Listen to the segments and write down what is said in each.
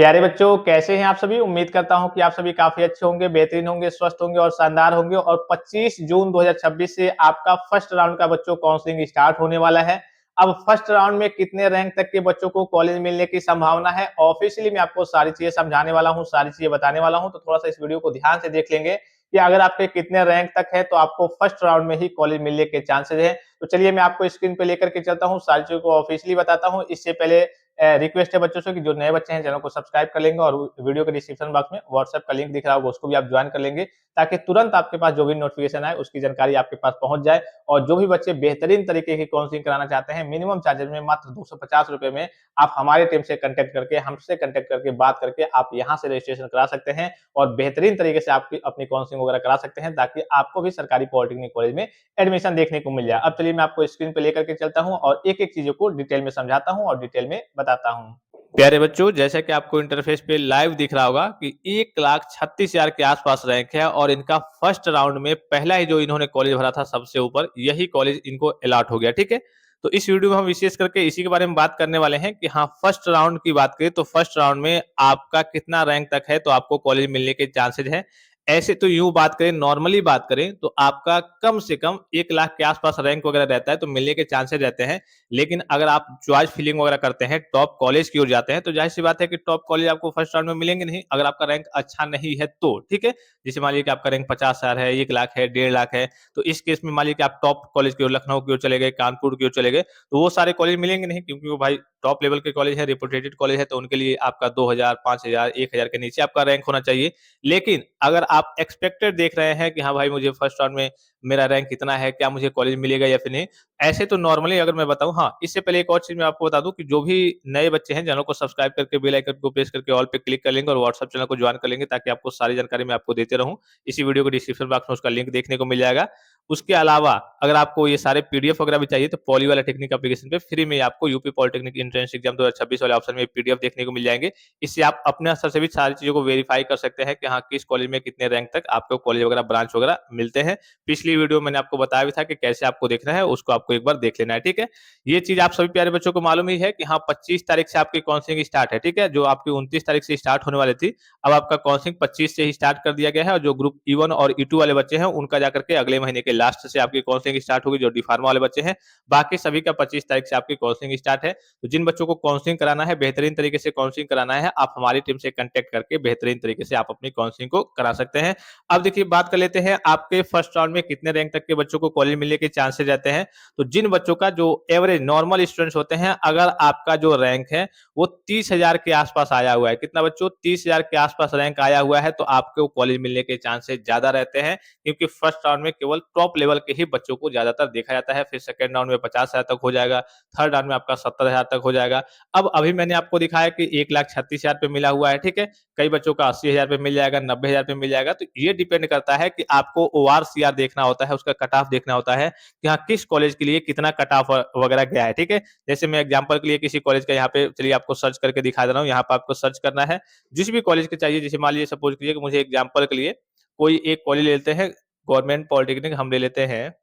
प्यारे बच्चों, कैसे हैं आप सभी? उम्मीद करता हूं कि आप सभी काफ़ी अच्छे होंगे, बेहतरीन होंगे, स्वस्थ होंगे और शानदार होंगे और 25 जून 2026 से आपका फर्स्ट राउंड का बच्चों काउंसलिंग स्टार्ट होने वाला है। अब फर्स्ट राउंड में कितने रैंक तक के बच्चों को कॉलेज मिलने की संभावना है, ऑफिशियली मैं आपको सारी चीज़ें समझाने वाला हूं, सारी चीज़ें बताने वाला हूं, तो थोड़ा-सा इस वीडियो को ध्यान से देख लेंगे कि अगर आपके कितने रैंक तक है, तो आपको फर्स्ट राउंड में ही कॉलेज मिलने के चांसेज़ हैं। तो चलिए मैं आपको स्क्रीन पे लेकर के चलता हूं, सारी चीज़ों को ऑफिशियली बताता हूं। इससे पहले रिक्वेस्ट है बच्चों से कि जो नए बच्चे हैं चैनल को सब्सक्राइब कर लेंगे और वीडियो के डिस्क्रिप्शन बॉक्स में व्हाट्सएप का लिंक दिख रहा होगा, उसको भी आप ज्वाइन कर लेंगे ताकि तुरंत आपके पास जो भी नोटिफिकेशन आए उसकी जानकारी आपके पास पहुंच जाए। और जो भी बच्चे बेहतरीन तरीके की काउंसलिंग कराना चाहते हैं, मिनिमम चार्जेस में मात्र 250 रुपए में आप हमारे टीम से कंटेक्ट करके, हमसे कंटेक्ट करके बात करके आप यहाँ से रजिस्ट्रेशन करा सकते हैं और बेहतरीन तरीके से आपकी अपनी काउंसलिंग वगैरह करा सकते हैं ताकि आपको भी सरकारी पॉलिटेक्निक कॉलेज में एडमिशन देखने को मिल जाए। अब चलिए मैं आपको स्क्रीन पे लेकर के चलता हूँ और एक-एक चीज़ों को डिटेल में समझाता हूँ और डिटेल में बताता हूँ। प्यारे बच्चों, जैसा कि आपको इंटरफेस पे लाइव दिख रहा होगा कि 1,36,000 के आसपास रैंक है और इनका फर्स्ट राउंड में पहला ही जो इन्होंने कॉलेज भरा था सबसे ऊपर, यही कॉलेज इनको अलॉट हो गया, ठीक है? तो इस वीडियो में हम विशेष करके इसी के बारे में बात करने वाले हैं कि हाँ, फर्स्ट राउंड की बात करें तो फर्स्ट राउंड में आपका कितना रैंक तक है तो आपको कॉलेज मिलने के चांसेज़ हैं। ऐसे तो यूँ बात करें, नॉर्मली बात करें तो आपका कम से कम 1 लाख के आसपास रैंक वगैरह रहता है, तो मिलने के चांसेज़ रहते हैं। लेकिन अगर आप चॉइस फिलिंग वगैरह करते हैं, टॉप कॉलेज की ओर जाते हैं, तो ज़ाहिर-सी बात है कि टॉप कॉलेज आपको फर्स्ट राउंड में मिलेंगे नहीं, अगर आपका रैंक अच्छा नहीं है तो, ठीक है? जैसे मान लीजिए कि आपका रैंक 50,000 है, 1 लाख है, 1.5 लाख है, तो इस केस में मान लीजिए कि आप टॉप कॉलेज की ओर लखनऊ की ओर चले गए, कानपुर की ओर चले गए, तो वो सारे कॉलेज मिलेंगे नहीं क्योंकि वो भाई टॉप लेवल के कॉलेज है, रेपुटेटेड कॉलेज है, तो उनके लिए आपका 2,000, 5,000, 1,000 के नीचे आपका रैंक होना चाहिए। लेकिन अगर आप एक्सपेक्टेड देख रहे हैं कि हाँ भाई, मुझे फर्स्ट राउंड में मेरा रैंक कितना है, क्या मुझे कॉलेज मिलेगा या फिर नहीं, ऐसे तो नॉर्मली अगर मैं बताऊँ, हाँ, इससे पहले एक और चीज़ मैं आपको बता दूँ कि जो भी नए बच्चे हैं चैनल को सब्सक्राइब करके बेल आइकन को प्रेस करके ऑल पे क्लिक कर लेंगे और व्हाट्सएप चैनल को जॉइन कर लेंगे ताकि आपको सारी जानकारी मैं आपको देते रहूँ। इसी वीडियो के डिस्क्रिप्शन बॉक्स में उसका लिंक देखने को मिल जाएगा। उसके अलावा अगर आपको ये सारे पीडीएफ वगैरह भी चाहिए तो पॉली वाला टेक्निक एप्लीकेशन पे फ्री में आपको यूपी पॉलिटेक्निक एंट्रेंस एग्जाम 2026 वाले ऑप्शन में पीडीएफ देखने को मिल जाएँगे। इससे आप अपने स्तर से भी सारी चीज़ों को वेरीफाई कर सकते हैं कि हाँ, किस कॉलेज में कितने रैंक तक आपको कॉलेज वगैरह ब्रांच वगैरह मिलते हैं। पिछली वीडियो मैंने आपको बताया भी था कि कैसे आपको देखना है, उसको आपको एक बार देख लेना है, ठीक है? ये चीज़ आप सभी प्यारे बच्चों को मालूम ही है कि हाँ, 25 तारीख से आपकी काउंसलिंग स्टार्ट है, ठीक है? जो आपकी 29 तारीख से स्टार्ट होने वाली थी, अब आपका काउंसलिंग 25 से ही स्टार्ट कर दिया गया है और जो ग्रुप ई1 और ई2 वाले बच्चे हैं, उनका जाकर के अगले महीने के लास्ट से आपकी काउंसलिंग स्टार्ट होगी, जो डी फार्मा वाले बच्चे हैं। बाकी सभी का 25 तारीख से आपकी काउंसलिंग स्टार्ट है। तो जिन बच्चों को काउंसलिंग कराना है, बेहतरीन तरीके से काउंसलिंग कराना है, आप हमारी टीम से कॉन्टैक्ट करके बेहतरीन तरीके से आप अपनी काउंसलिंग को करा सकते हैं। अब देखिए बात कर लेते हैं आपके फर्स्ट राउंड में कितने रैंक तक के बच्चों को कॉलेज मिलने के चांसेस रहते हैं। तो जिन बच्चों का जो एवरेज नॉर्मल स्टूडेंट्स होते हैं, अगर आपका जो रैंक है वो 30,000 के आसपास आया हुआ है, कितना बच्चों? 30,000 के आसपास रैंक आया हुआ है, तो आपको कॉलेज मिलने के चांसेस ज़्यादा रहते हैं क्योंकि फर्स्ट राउंड में केवल टॉप लेवल के ही बच्चों को ज़्यादातर देखा जाता है। फिर सेकंड राउंड में 50,000 तक हो जाएगा, थर्ड राउंड में आपका 70,000 तक हो जाएगा। अब अभी मैंने आपको दिखाया कि 1,36,000 पे मिला हुआ है, ठीक है? कई बच्चों का 80,000 पे मिल जाएगा, 90,000 पे मिल जाएगा। तो ये डिपेंड करता है कि आपको ओआरसीआर देखना होता है, उसका कट ऑफ देखना होता है कि हाँ, किस कॉलेज के लिए कितना कट ऑफ वगैरह गया है, ठीक है? जैसे मैं एग्जांपल के लिए किसी कॉलेज का यहाँ पे चलिए आपको सर्च करके दिखा दे रहा हूँ। यहाँ पे आपको सर्च करना है, जिस भी कॉलेज के चाहिए, जैसे मान लीजिए सपोज़ कीजिए कि मुझे एग्जांपल के लिए कोई एक कॉलेज ले लेते हैं, गवर्नमेंट पॉलिटेक्निक हम ले लेते हैं,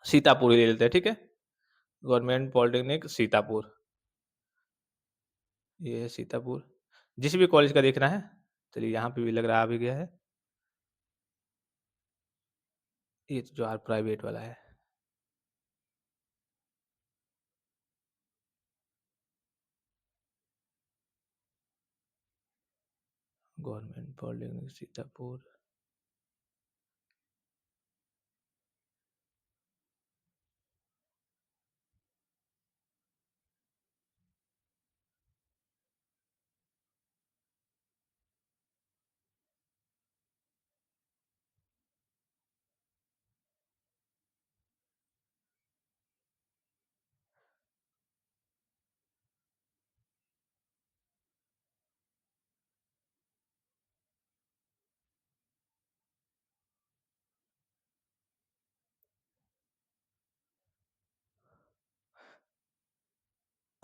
सीतापुर ही ले लेते हैं, ठीक है? गवर्नमेंट पॉलिटेक्निक सीतापुर, ये है सीतापुर। जिस भी कॉलेज का देखना है, चलिए यहाँ पे भी लग रहा है आ भी गया है। ये तो जो प्राइवेट वाला है। Government polytechnic Sitapur.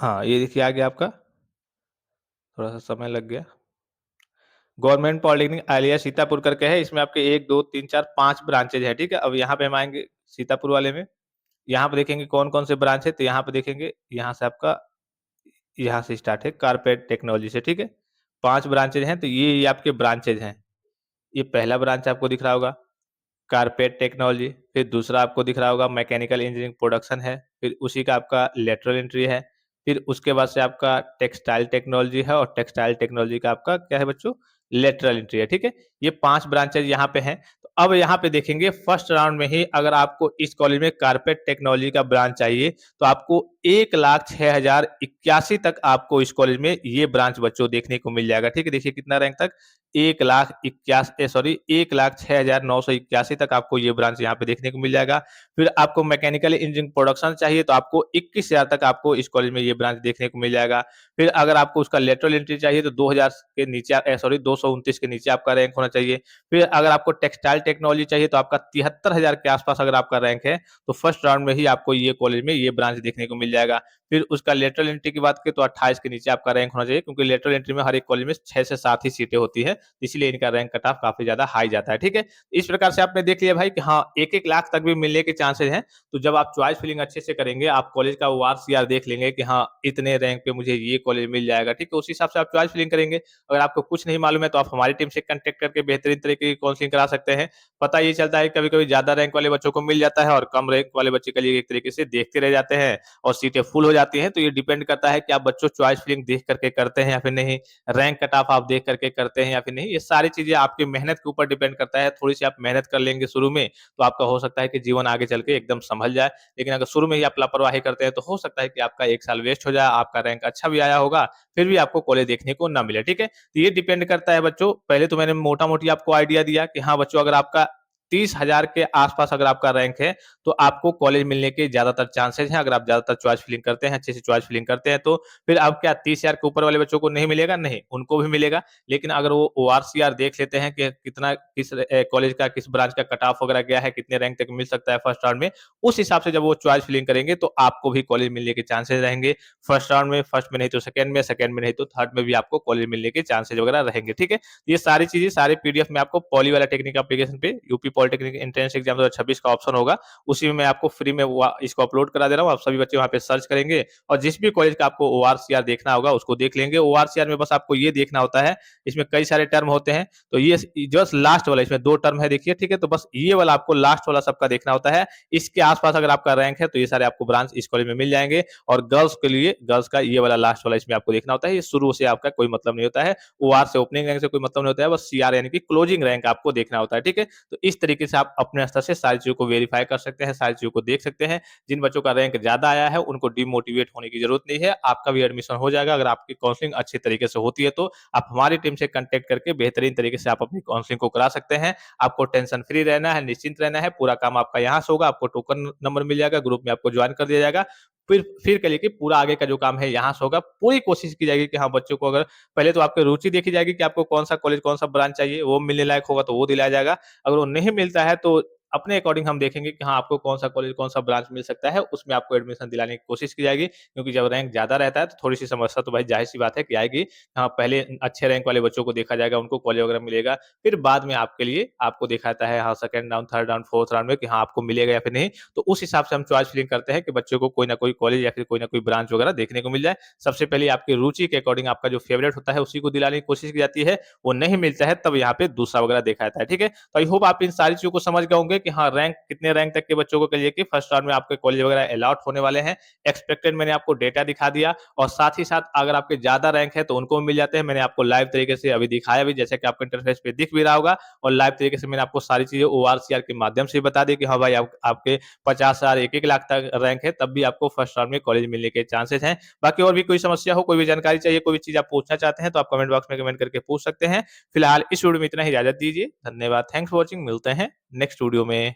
हाँ, ये देखिए आ गया आपका, थोड़ा-सा समय लग गया। गवर्नमेंट पॉलिटेक्निक आलिया सीतापुर करके है, इसमें आपके 1, 2, 3, 4, 5 ब्रांचेज़ है, ठीक है? अब यहाँ पे हम आएँगे सीतापुर वाले में, यहाँ पे देखेंगे कौन-कौन से ब्रांच है, तो यहाँ पे देखेंगे, यहाँ से आपका यहाँ से स्टार्ट है कारपेट टेक्नोलॉजी से, ठीक है? 5 ब्रांचेज हैं, तो ये आपके ब्रांचेज हैं। ये पहला ब्रांच आपको दिख रहा होगा कारपेट टेक्नोलॉजी, फिर दूसरा आपको दिख रहा होगा मैकेनिकल इंजीनियरिंग प्रोडक्शन है, फिर उसी का आपका लेटरल एंट्री है, फिर उसके बाद से आपका टेक्सटाइल टेक्नोलॉजी है और टेक्सटाइल टेक्नोलॉजी का आपका क्या है बच्चों? लेटरल एंट्री है, ठीक है? ये 5 ब्रांचेज़ यहाँ पे हैं। तो अब यहाँ पे देखेंगे फर्स्ट राउंड में ही अगर आपको इस कॉलेज में कारपेट टेक्नोलॉजी का ब्रांच चाहिए, तो आपको 1,06,081 तक आपको इस कॉलेज में ये ब्रांच बच्चों देखने को मिल जाएगा, ठीक है? देखिए कितना रैंक तक 1,06,981 तक आपको ये ब्रांच यहाँ पे देखने को मिल जाएगा। फिर आपको मैकेनिकल इंजीनियरिंग प्रोडक्शन चाहिए तो आपको 21,000 तक आपको इस कॉलेज में ये ब्रांच देखने को मिल जाएगा। फिर अगर आपको उसका लेटरल एंट्री चाहिए तो 2000 के नीचे 229 के नीचे आपका रैंक होना चाहिए। फिर अगर आपको टेक्सटाइल टेक्नोलॉजी चाहिए तो आपका 73,000 के आस-पास अगर आपका रैंक है, तो फर्स्ट राउंड में ही आपको ये कॉलेज में ये ब्रांच देखने को मिल जाएगा। फिर उसका लेटरल एंट्री की बात करें तो 28 के नीचे आपका रैंक होना चाहिए क्योंकि लेटरल एंट्री में हर एक कॉलेज में 6 से 7 ही सीटें होती हैं, इसीलिए इनका रैंक कट ऑफ काफ़ी ज़्यादा हाई जाता है, ठीक है? इस प्रकार से आपने देख लिया भाई कि हाँ, 1-1 लाख तक भी मिलने के चांसेज़ हैं, तो जब आप चॉइस फिलिंग अच्छे से करेंगे, आप कॉलेज का ओआरसीआर देख लेंगे कि हाँ, इतने रैंक पे मुझे ये कॉलेज मिल जाएगा, ठीक है? उस हिसाब से आप चॉइस फिलिंग करेंगे। अगर आपको कुछ नहीं मालूम है, तो आप हमारी टीम से कॉन्टैक्ट करके बेहतरीन तरीके की काउंसलिंग करा सकते हैं। पता ये चलता है कभी-कभी ज़्यादा रैंक वाले बच्चों को मिल जाता है और कम रैंक वाले बच्चे के लिए एक तरीके से देखते रह जाते हैं और सीटें फुल हो जाती हैं, तो ये डिपेंड करता है कि आप बच्चों चॉइस फिलिंग देख करके करते हैं या फिर नहीं, रैंक कट ऑफ आप देख करके करते हैं या फिर नहीं, ये सारी चीज़ें आपकी मेहनत के ऊपर डिपेंड करता है। थोड़ी-सी आप मेहनत कर लेंगे शुरू में, तो आपका हो सकता है कि जीवन आगे चल के एकदम सँभल जाए। लेकिन अगर शुरू में ही आप लापरवाही करते हैं, तो हो सकता है कि आपका 1 साल वेस्ट हो जाए, आपका रैंक अच्छा भी आया होगा, फिर भी आपको कॉलेज देखने को ना मिले, ठीक है? तो ये डिपेंड करता है बच्चों, पहले तो मैंने मोटा-मोटी आपको आइडिया दिया कि हाँ, बच्चों अगर आपका 30,000 के आस-पास अगर आपका रैंक है, तो आपको कॉलेज मिलने के ज़्यादातर चांसेज़ हैं, अगर आप ज़्यादातर चॉइस फिलिंग करते हैं, अच्छे से चॉइस फिलिंग करते हैं तो। फिर अब क्या 30,000 के ऊपर वाले बच्चों को नहीं मिलेगा? नहीं, उनको भी मिलेगा। लेकिन अगर वो ओआरसीआर देख लेते हैं कि कितना कॉलेज का किस ब्रांच का कट ऑफ वगैरह गया है, कितने रैंक तक मिल सकता है फर्स्ट राउंड में, उस हिसाब से जब वो चॉइस फिलिंग करेंगे, तो आपको भी कॉलेज मिलने के चांसेज़ रहेंगे। फर्स्ट राउंड में, फर्स्ट में नहीं तो सेकंड में नहीं तो थर्ड में भी आपको कॉलेज मिलने के चांसेज़ वगैरह रहेंगे, ठीक है? ये सारी चीज़ें, सारे पीडीएफ में आपको पॉली वाला टेक्निक एप्लीकेशन पे यूपी पॉलिटेक्निक एंट्रेंस एग्जाम 2026 का ऑप्शन होगा, उसी में मैं आपको फ्री में इसको अपलोड करा दे रहा हूँ। आप सभी बच्चे वहाँ पे सर्च करेंगे और जिस भी कॉलेज का आपको ओआरसीआर देखना होगा उसको देख लेंगे। ओआरसीआर में बस आपको ये देखना होता है, इसमें कई सारे टर्म होते हैं, तो ये जस्ट लास्ट वाला, इसमें 2 टर्म है देखिए, ठीक है? तो बस ये वाला आपको लास्ट वाला सबका देखना होता है। इसके आस-पास अगर आपका रैंक है तो ये सारे आपको ब्रांच इस कॉलेज में मिल जाएँगे और गर्ल्स के लिए गर्ल्स का ये वाला लास्ट वाला इसमें आपको देखना होता है। ये शुरू से आपका कोई मतलब नहीं होता है, ओआर से ओपनिंग रैंक से कोई मतलब नहीं होता है, बस सीआर यानी कि क्लोजिंग रैंक आपको देखना होता है, ठीक है? तो इस तरीके से आप अपने स्तर से सारी चीज़ों को वेरीफाई कर सकते हैं, सारी चीज़ों को देख सकते हैं। जिन बच्चों का रैंक ज़्यादा आया है, उनको डिमोटिवेट होने की ज़रूरत नहीं है, आपका भी एडमिशन हो जाएगा। अगर आपकी काउंसलिंग अच्छे तरीके से होती है, तो आप हमारी टीम से कॉन्टैक्ट करके बेहतरीन तरीके से आप अपनी काउंसलिंग को करा सकते हैं। आपको टेंशन फ्री रहना है, निश्चिंत रहना है, पूरा काम आपका यहाँ से होगा, आपको टोकन नंबर मिल जाएगा, ग्रुप में आपको जॉइन कर दिया जाएगा। फिर कहिए कि पूरा आगे का जो काम है यहाँ से होगा। पूरी कोशिश की जाएगी कि हाँ, बच्चों को अगर पहले तो आपकी रुचि देखी जाएगी कि आपको कौन-सा कॉलेज, कौन-सा ब्रांच चाहिए, वो मिलने लायक होगा तो वो दिलाया जाएगा। अगर वो नहीं मिलता है तो अपने अकॉर्डिंग हम देखेंगे कि हाँ, आपको कौन-सा कॉलेज, कौन-सा ब्रांच मिल सकता है, उसमें आपको एडमिशन दिलाने की कोशिश की जाएगी। क्योंकि जब रैंक ज़्यादा रहता है तो थोड़ी-सी समस्या तो भाई ज़ाहिर-सी बात है कि आएगी। हाँ, पहले अच्छे रैंक वाले बच्चों को देखा जाएगा, उनको कॉलेज वगैरह मिलेगा। फिर बाद में आपके लिए आपको देखा जाता है हाँ, second round, third round, fourth round में कि हाँ, आपको मिलेगा या फिर नहीं। तो उस हिसाब से हम चॉइस फिलिंग करते हैं कि बच्चों को कोई ना कोई कॉलेज या फिर कोई ना कोई ब्रांच वगैरह देखने को मिल जाए। सबसे पहले आपकी रुचि के अकॉर्डिंग आपका जो फेवरेट होता है उसी को दिलाने की कोशिश की जाती है। वो नहीं मिलता है तब यहाँ पे दूसरा वगैरह देखा जाता है, ठीक है? तो आई होप आप इन सारी चीज़ों को समझ गए होंगे कि हाँ, रैंक कितने रैंक तक के बच्चों को कहिए कि फर्स्ट राउंड में आपके कॉलेज वगैरह अलॉट होने वाले हैं। एक्सपेक्टेड मैंने आपको डेटा दिखा दिया और साथ ही साथ अगर आपके ज़्यादा रैंक है तो उनको मिल जाते हैं। मैंने आपको लाइव तरीके से अभी दिखाया भी, जैसे कि आपको इंटरफेस पे दिख भी रहा होगा और लाइव तरीके से मैंने आपको सारी चीज़ें ओआरसीआर के माध्यम से बता दी कि हाँ भाई, आपके 50,000 1-1 लाख तक रैंक है, तब भी आपको फर्स्ट राउंड में कॉलेज मिलने के चांसेस हैं। बाकी और भी कोई समस्या हो, कोई भी जानकारी चाहिए, कोई भी चीज़ आप पूछना चाहते हैं तो आप कमेंट बॉक्स में कमेंट करके पूछ सकते हैं। फिलहाल इस वीडियो में इतना ही, इजाज़त दीजिए। धन्यवाद, थैंक्स फॉर वॉचिंग, मिलते हैं नेक्स्ट वीडियो में।